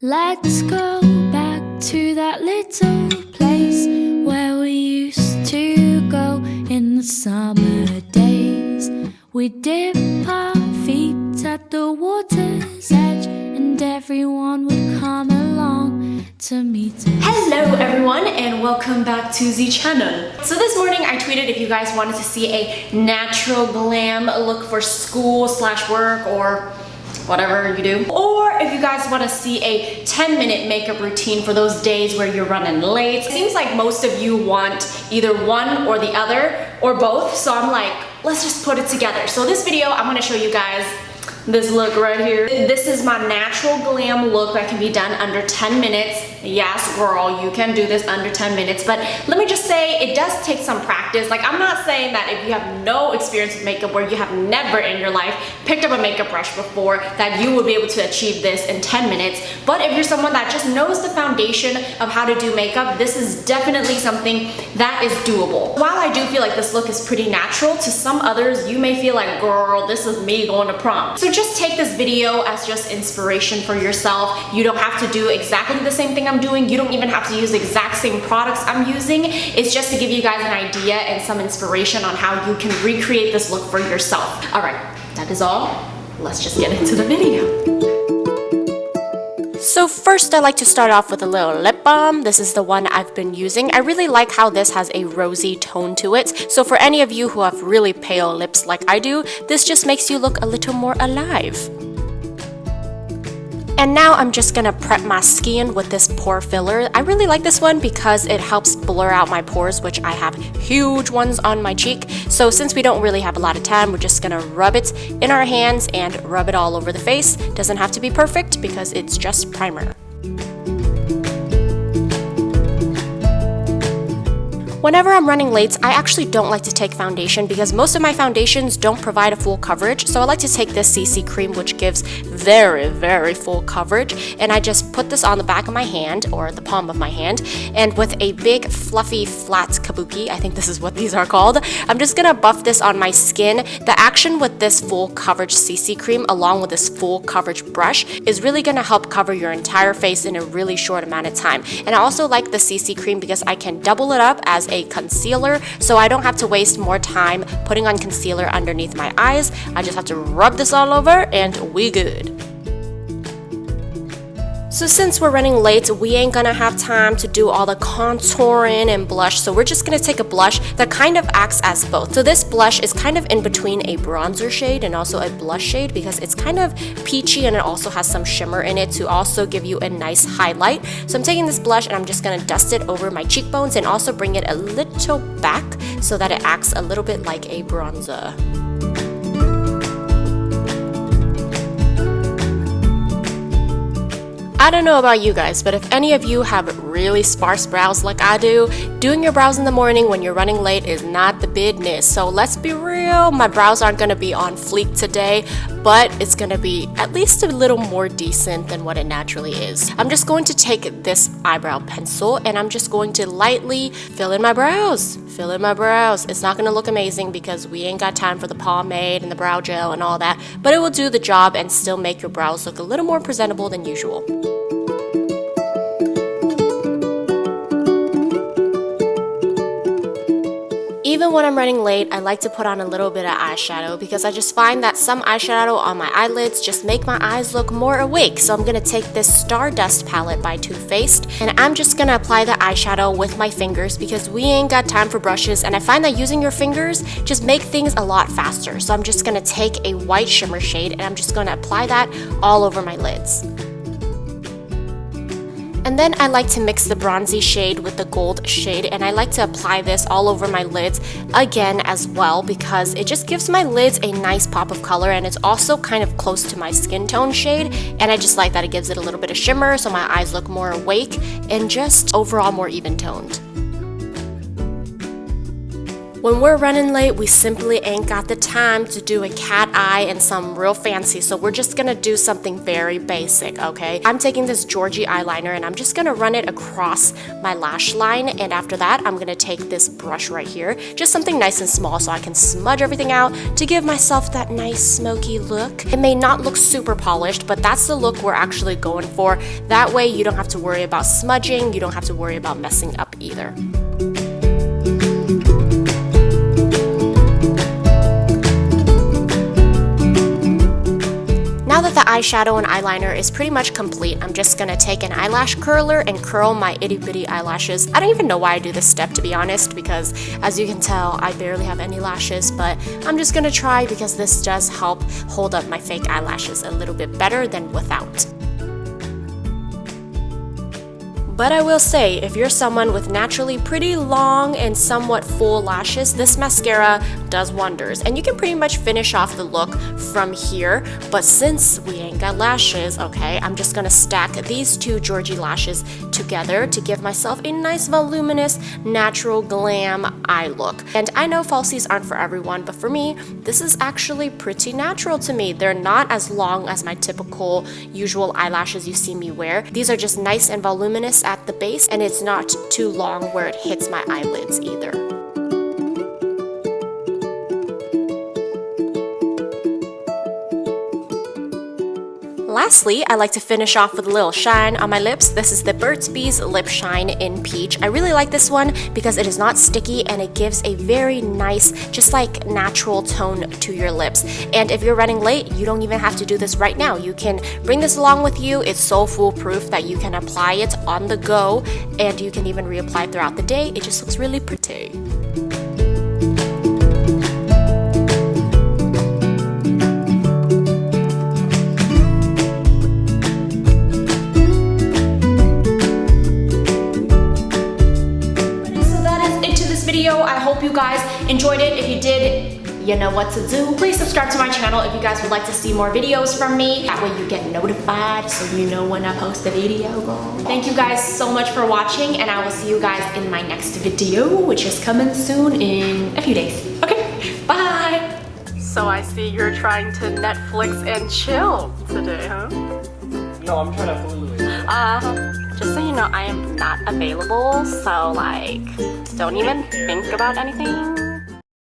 Let's go back to that little place where we used to go in the summer days. We dip our feet at the water's edge, and everyone would come along to meet us. Hello everyone, and welcome back to the channel. So this morning I tweeted if you guys wanted to see a natural glam look for school / work or whatever you do, or if you guys want to see a 10-minute makeup routine for those days where you're running late. It seems like most of you want either one or the other or both, so I'm like, let's just put it together. So this video I'm going to show you guys this look right here. This is my natural glam look that can be done under 10 minutes. Yes, girl, you can do this under 10 minutes, but let me just say it does take some practice. Like, I'm not saying that if you have no experience with makeup, where you have never in your life picked up a makeup brush before, that you will be able to achieve this in 10 minutes. But if you're someone that just knows the foundation of how to do makeup, this is definitely something that is doable. While I do feel like this look is pretty natural, to some others you may feel like, girl, this is me going to prom. So just take this video as just inspiration for yourself. You don't have to do exactly the same thing I'm doing. You don't even have to use the exact same products I'm using. It's just to give you guys an idea and some inspiration on how you can recreate this look for yourself. All right, that is all. Let's just get into the video. So first, I like to start off with a little lip balm. This is the one I've been using. I really like how this has a rosy tone to it. So for any of you who have really pale lips like I do, this just makes you look a little more alive. And now I'm just gonna prep my skin with this pore filler. I really like this one because it helps blur out my pores, which I have huge ones on my cheek. So since we don't really have a lot of time, we're just gonna rub it in our hands and rub it all over the face. Doesn't have to be perfect because it's just primer. Whenever I'm running late, I actually don't like to take foundation because most of my foundations don't provide a full coverage. So I like to take this CC cream, which gives very full coverage. And I just put this on the back of my hand, or the palm of my hand. And with a big, fluffy, flat kabuki, I think this is what these are called, I'm just gonna buff this on my skin. The action with this full coverage CC cream, along with this full coverage brush, is really gonna help cover your entire face in a really short amount of time. And I also like the CC cream because I can double it up as a concealer, so I don't have to waste more time putting on concealer underneath my eyes. I just have to rub this all over and we good. So since we're running late, we ain't gonna have time to do all the contouring and blush, so we're just gonna take a blush that kind of acts as both. So this blush is kind of in between a bronzer shade and also a blush shade because it's kind of peachy and it also has some shimmer in it to also give you a nice highlight. So I'm taking this blush and I'm just gonna dust it over my cheekbones and also bring it a little back so that it acts a little bit like a bronzer. I don't know about you guys, but if any of you have really sparse brows like I do, doing your brows in the morning when you're running late is not the business. So let's be real, my brows aren't gonna be on fleek today, but it's gonna be at least a little more decent than what it naturally is. I'm just going to take this eyebrow pencil and I'm just going to lightly fill in my brows. Fill in my brows. It's not gonna look amazing because we ain't got time for the pomade and the brow gel and all that, but it will do the job and still make your brows look a little more presentable than usual. Even when I'm running late, I like to put on a little bit of eyeshadow because I just find that some eyeshadow on my eyelids just make my eyes look more awake. So I'm gonna take this Stardust palette by Too Faced and I'm just gonna apply the eyeshadow with my fingers because we ain't got time for brushes, and I find that using your fingers just make things a lot faster. So I'm just gonna take a white shimmer shade and I'm just gonna apply that all over my lids. And then I like to mix the bronzy shade with the gold shade, and I like to apply this all over my lids again as well because it just gives my lids a nice pop of color, and it's also kind of close to my skin tone shade, and I just like that it gives it a little bit of shimmer so my eyes look more awake and just overall more even toned. When we're running late, we simply ain't got the time to do a cat eye and some real fancy, so we're just gonna do something very basic, okay? I'm taking this Georgie eyeliner and I'm just gonna run it across my lash line, and after that, I'm gonna take this brush right here, just something nice and small so I can smudge everything out to give myself that nice smoky look. It may not look super polished, but that's the look we're actually going for. That way you don't have to worry about smudging, you don't have to worry about messing up either. Now that the eyeshadow and eyeliner is pretty much complete, I'm just gonna take an eyelash curler and curl my itty bitty eyelashes. I don't even know why I do this step, to be honest, because as you can tell, I barely have any lashes, but I'm just gonna try because this does help hold up my fake eyelashes a little bit better than without. But I will say, if you're someone with naturally pretty long and somewhat full lashes, this mascara does wonders. And you can pretty much finish off the look from here. But since we ain't got lashes, okay, I'm just gonna stack these two Georgie Lashes together to give myself a nice voluminous, natural glam eye look. And I know falsies aren't for everyone, but for me, this is actually pretty natural to me. They're not as long as my typical usual eyelashes you see me wear. These are just nice and voluminous at the base, and it's not too long where it hits my eyelids either. Lastly, I like to finish off with a little shine on my lips. This is the Burt's Bees Lip Shine in Peach. I really like this one because it is not sticky and it gives a very nice, just like natural tone to your lips. And if you're running late, you don't even have to do this right now. You can bring this along with you. It's so foolproof that you can apply it on the go and you can even reapply throughout the day. It just looks really pretty. I hope you guys enjoyed it. If you did, you know what to do. Please subscribe to my channel if you guys would like to see more videos from me. That way you get notified so you know when I post a video, girl. Thank you guys so much for watching, and I will see you guys in my next video, which is coming soon in a few days. Okay, bye. So I see you're trying to Netflix and chill today, huh? No, I'm trying to Hulu. Just so you know, I am not available, so like, don't even think about anything.